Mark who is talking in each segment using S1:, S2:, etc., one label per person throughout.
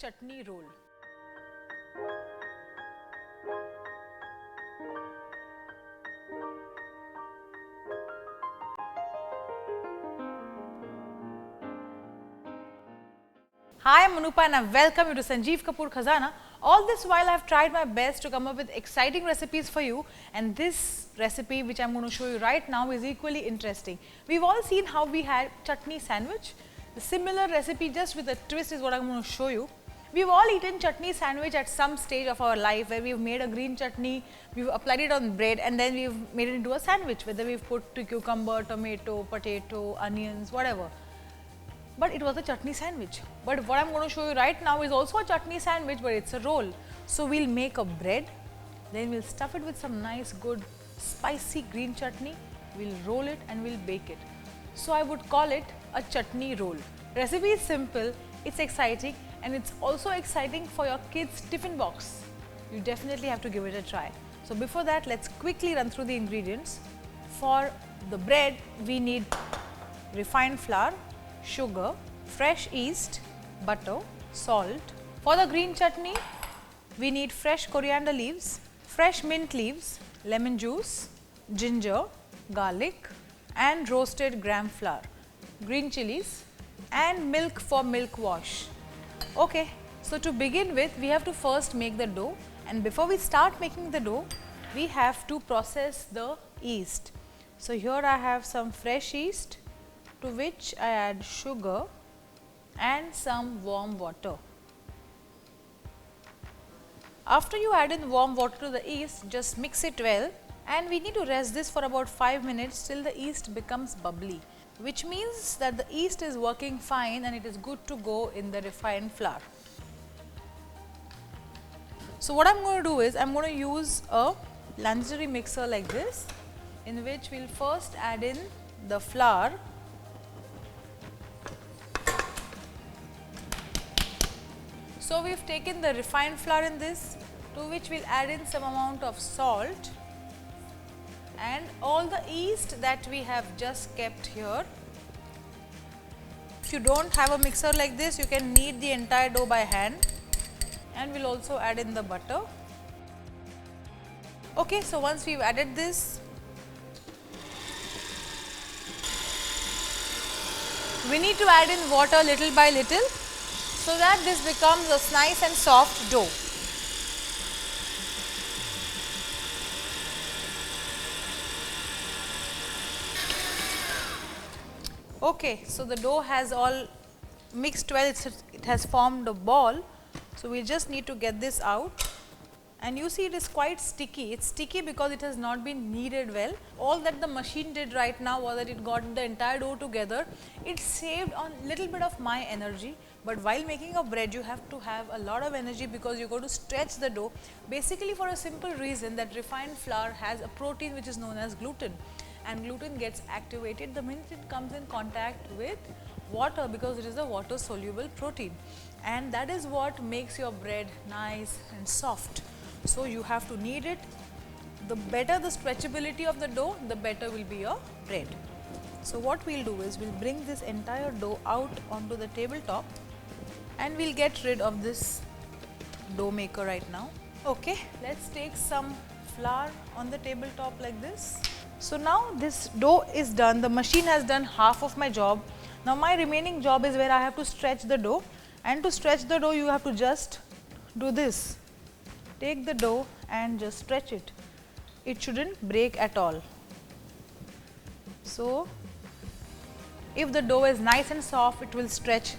S1: chutney roll. Hi, I'm Anupa and I welcome you to Sanjeev Kapoor Khazana. All this while I have tried my best to come up with exciting recipes for you, and this recipe which I'm going to show you right now is equally interesting. We've all seen how we had chutney sandwich. The similar recipe just with a twist is what I'm going to show you. We've all eaten chutney sandwich at some stage of our life where we've made a green chutney, we've applied it on bread and then we've made it into a sandwich, whether we've put cucumber, tomato, potato, onions, whatever. But it was a chutney sandwich. But what I'm going to show you right now is also a chutney sandwich, but it's a roll. So we'll make a bread, then we'll stuff it with some nice good spicy green chutney, we'll roll it and we'll bake it. So I would call it a chutney roll. Recipe is simple, it's exciting, and it's also exciting for your kids' tiffin box. You definitely have to give it a try. So before that, let's quickly run through the ingredients. For the bread, we need refined flour, sugar, fresh yeast, butter, salt. For the green chutney, we need fresh coriander leaves, fresh mint leaves, lemon juice, ginger, garlic and roasted gram flour, green chilies and milk for milk wash. Okay, so to begin with, we have to first make the dough, and before we start making the dough, we have to process the yeast. So here I have some fresh yeast, to which I add sugar and some warm water. After you add in warm water to the yeast, just mix it well, and we need to rest this for about 5 minutes till the yeast becomes bubbly, which means that the yeast is working fine and it is good to go in the refined flour. So what I'm going to do is, I'm going to use a lanceri mixer like this, in which we'll first add in the flour. So we've taken the refined flour in this, to which we'll add in some amount of salt and all the yeast that we have just kept here. If you don't have a mixer like this, you can knead the entire dough by hand, and we'll also add in the butter. Okay, so once we've added this, we need to add in water little by little, so that this becomes a nice and soft dough. Okay, so the dough has all mixed well, it has formed a ball. So we just need to get this out, and you see it is quite sticky. It's sticky because it has not been kneaded well. All that the machine did right now was that it got the entire dough together. It saved a little bit of my energy. But while making a bread, you have to have a lot of energy because you got to stretch the dough, basically for a simple reason that refined flour has a protein which is known as gluten, and gluten gets activated the minute it comes in contact with water, because it is a water soluble protein, and that is what makes your bread nice and soft. So you have to knead it. The better the stretchability of the dough, the better will be your bread. So what we'll do is, we'll bring this entire dough out onto the tabletop, and we'll get rid of this dough maker right now. Okay, let's take some flour on the tabletop like this. So now this dough is done. The machine has done half of my job. Now my remaining job is where I have to stretch the dough, and to stretch the dough you have to just do this. Take the dough and just stretch it. It shouldn't break at all. So if the dough is nice and soft, it will stretch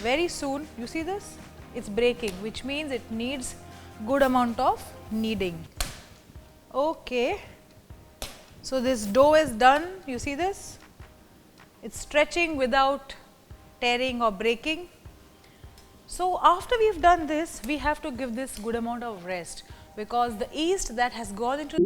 S1: very soon. You see this? It's breaking, which means it needs good amount of kneading. Okay, so this dough is done. You see this? It's stretching without tearing or breaking. So after we've done this, we have to give this good amount of rest, because the yeast that has gone into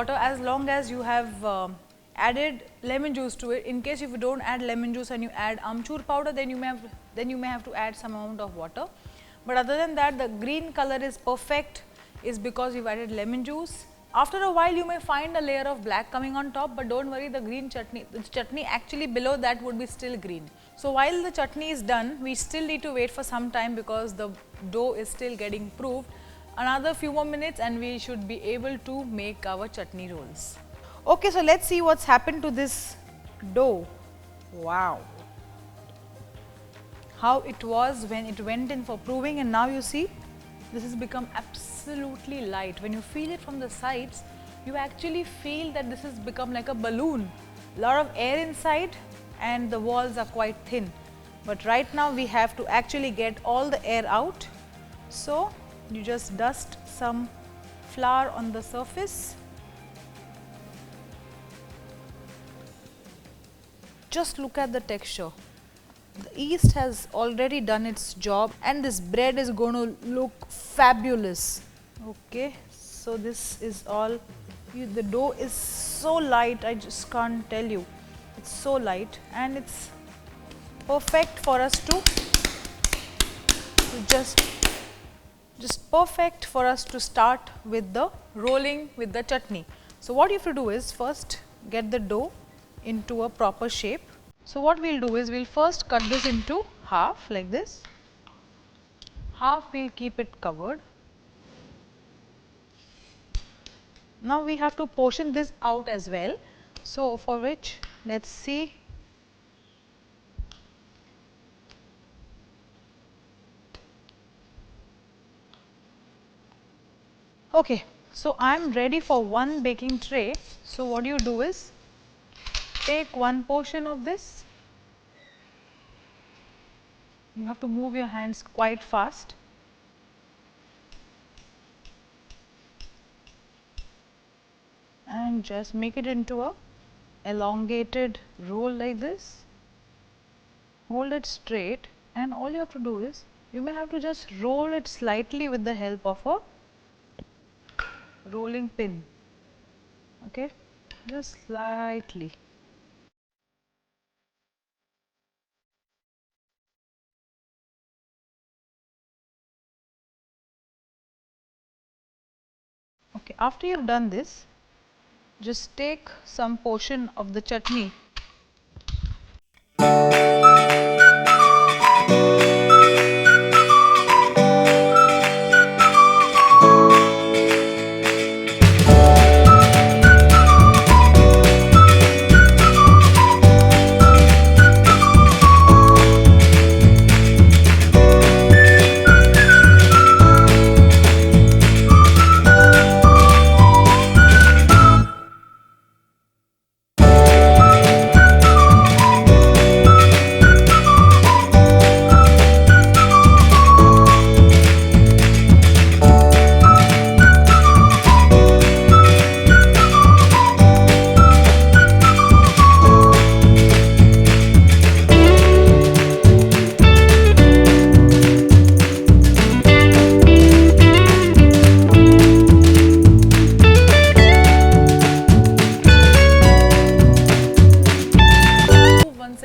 S1: water as long as you have added lemon juice to it. In case if you don't add lemon juice and you add amchur powder, then you may have to add some amount of water. But other than that, the green color is perfect, is because you've added lemon juice. After a while you may find a layer of black coming on top, but don't worry, the chutney actually below that would be still green. So while the chutney is done, we still need to wait for some time because the dough is still getting proofed. Another few more minutes and we should be able to make our chutney rolls. Okay, so let's see what's happened to this dough. Wow, how it was when it went in for proving, and now you see this has become absolutely light. When you feel it from the sides, you actually feel that this has become like a balloon. A lot of air inside and the walls are quite thin. But right now we have to actually get all the air out. So you just dust some flour on the surface. Just look at the texture. The yeast has already done its job and this bread is going to look fabulous. Okay, so this is all, the dough is so light, I just can't tell you. It's so light and it's perfect for us to just perfect for us to start with the rolling with the chutney. So what you have to do is first get the dough into a proper shape. So what we'll do is we'll first cut this into half like this. Half we'll keep it covered. Now we have to portion this out as well. So for which, let's see. Okay, so I'm ready for one baking tray. So what you do is take one portion of this. You have to move your hands quite fast. And just make it into a elongated roll like this. Hold it straight and all you have to do is, you may have to just roll it slightly with the help of a rolling pin. Okay, just slightly. Okay, after you've done this, just take some portion of the chutney.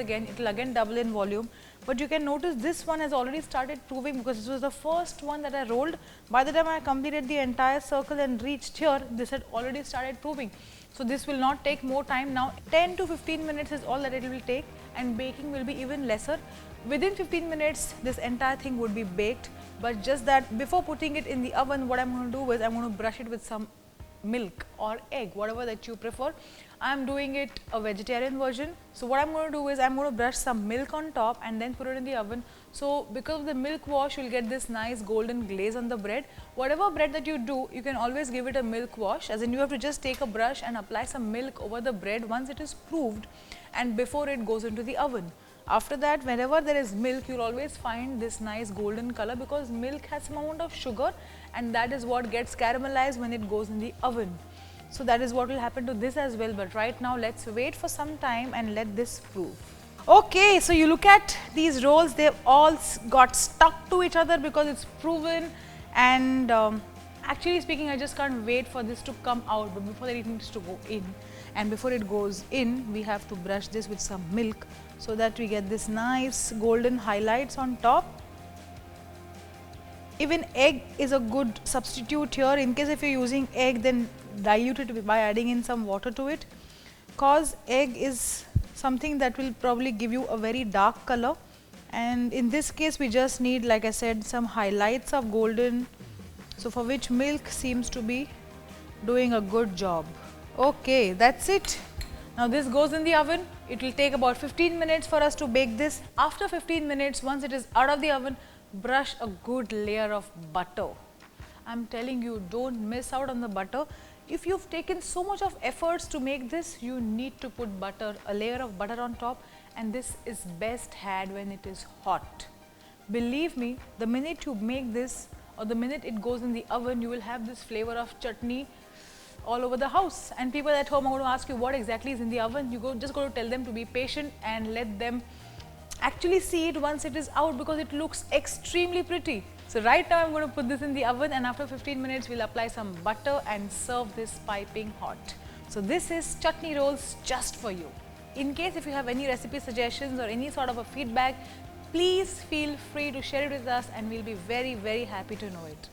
S1: It will again double in volume, but you can notice this one has already started proving because this was the first one that I rolled. By the time I completed the entire circle and reached here, this had already started proving. So this will not take more time now. 10 to 15 minutes is all that it will take, and baking will be even lesser. Within 15 minutes this entire thing would be baked, but just that before putting it in the oven, what I'm going to do is I'm going to brush it with some milk or egg, whatever that you prefer. I am doing it a vegetarian version. So what I'm going to do is I'm going to brush some milk on top and then put it in the oven. So because of the milk wash, you'll get this nice golden glaze on the bread. Whatever bread that you do, you can always give it a milk wash, as in you have to just take a brush and apply some milk over the bread once it is proofed and before it goes into the oven. After that, whenever there is milk, you'll always find this nice golden color because milk has some amount of sugar, and that is what gets caramelized when it goes in the oven. So that is what will happen to this as well, but right now let's wait for some time and let this prove. Okay, so you look at these rolls, they've all got stuck to each other because it's proven, and Actually speaking, I just can't wait for this to come out, but before that it needs to go in. And before it goes in, we have to brush this with some milk so that we get this nice golden highlights on top. Even egg is a good substitute here. In case if you're using egg, then dilute it by adding in some water to it, cause egg is something that will probably give you a very dark color, and in this case we just need, like I said, some highlights of golden, so for which milk seems to be doing a good job. Okay, that's it. Now this goes in the oven. It will take about 15 minutes for us to bake this. After 15 minutes, once it is out of the oven, brush a good layer of butter. I'm telling you, don't miss out on the butter. If you've taken so much of efforts to make this, you need to put butter, a layer of butter on top, and this is best had when it is hot. Believe me, the minute you make this or the minute it goes in the oven, you will have this flavor of chutney all over the house, and people at home are going to ask you what exactly is in the oven. You just got to tell them to be patient and let them actually see it once it is out, because it looks extremely pretty. So right now I'm going to put this in the oven, and after 15 minutes we'll apply some butter and serve this piping hot. So this is chutney rolls just for you. In case if you have any recipe suggestions or any sort of a feedback, please feel free to share it with us, and we'll be very, very happy to know it.